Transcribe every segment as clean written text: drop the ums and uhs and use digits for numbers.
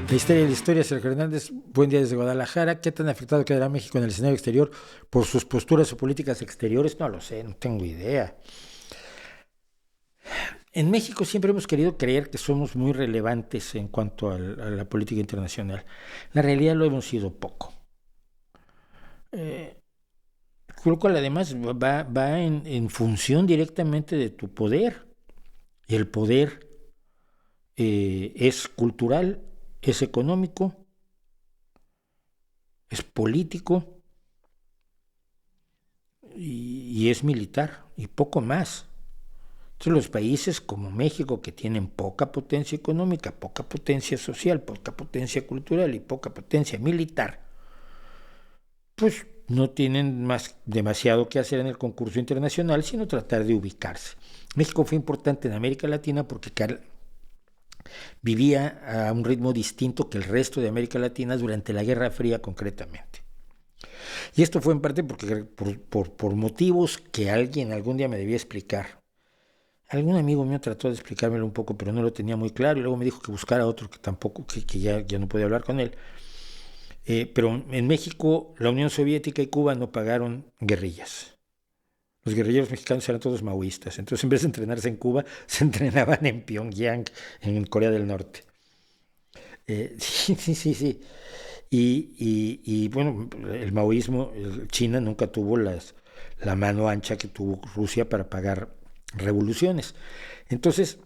La historia, Sergio Hernández, buen día desde Guadalajara. ¿Qué tan afectado quedará México en el escenario exterior por sus posturas o políticas exteriores? No lo sé, no tengo idea. En México siempre hemos querido creer que somos muy relevantes en cuanto a la política internacional. La realidad lo hemos sido poco. Lo cual además va en función directamente de tu poder. Y el poder es cultural, es económico, es político y es militar y poco más. Entonces los países como México, que tienen poca potencia económica, poca potencia social, poca potencia cultural y poca potencia militar, pues no tienen demasiado que hacer en el concurso internacional, sino tratar de ubicarse. México fue importante en América Latina porque vivía a un ritmo distinto que el resto de América Latina durante la Guerra Fría concretamente. Y esto fue en parte porque por motivos que alguien algún día me debía explicar. Algún amigo mío trató de explicármelo un poco, pero no lo tenía muy claro, y luego me dijo que buscara otro que tampoco, que ya no podía hablar con él. Pero en México, la Unión Soviética y Cuba no pagaron guerrillas. Los guerrilleros mexicanos eran todos maoístas, entonces en vez de entrenarse en Cuba, se entrenaban en Pyongyang, en Corea del Norte. Sí. Y bueno, el maoísmo, China nunca tuvo la mano ancha que tuvo Rusia para pagar revoluciones. Entonces,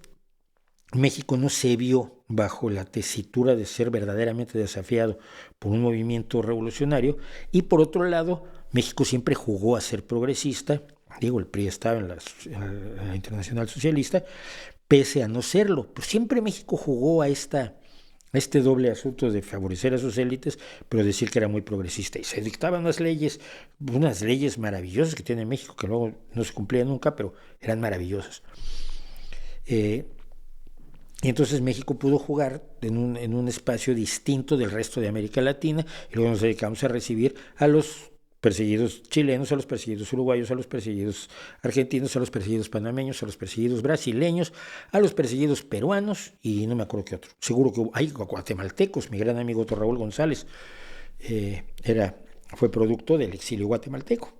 México no se vio bajo la tesitura de ser verdaderamente desafiado por un movimiento revolucionario, y por otro lado, México siempre jugó a ser progresista. Digo, el PRI estaba en la Internacional Socialista, pese a no serlo, pero siempre México jugó a este doble asunto de favorecer a sus élites, pero decir que era muy progresista. Y se dictaban unas leyes maravillosas que tiene México, que luego no se cumplían nunca, pero eran maravillosas. Y entonces México pudo jugar en un espacio distinto del resto de América Latina, y luego nos dedicamos a recibir a los perseguidos chilenos, a los perseguidos uruguayos, a los perseguidos argentinos, a los perseguidos panameños, a los perseguidos brasileños, a los perseguidos peruanos, y no me acuerdo qué otro. Seguro que hay guatemaltecos. Mi gran amigo otro Raúl González fue producto del exilio guatemalteco.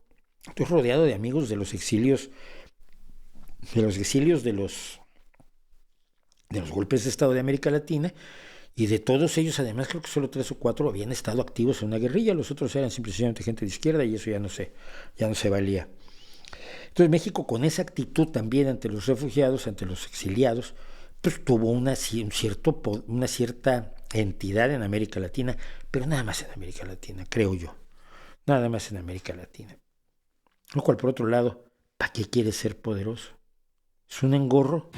Estoy rodeado de amigos de los exilios de los golpes de Estado de América Latina, y de todos ellos, además, creo que solo 3 o 4 habían estado activos en una guerrilla, los otros eran simplemente gente de izquierda, y eso ya no se valía. Entonces México, con esa actitud también ante los refugiados, ante los exiliados, pues tuvo una cierta entidad en América Latina, pero nada más en América Latina, creo yo, nada más en América Latina. Lo cual, por otro lado, ¿para qué quiere ser poderoso? Es un engorro.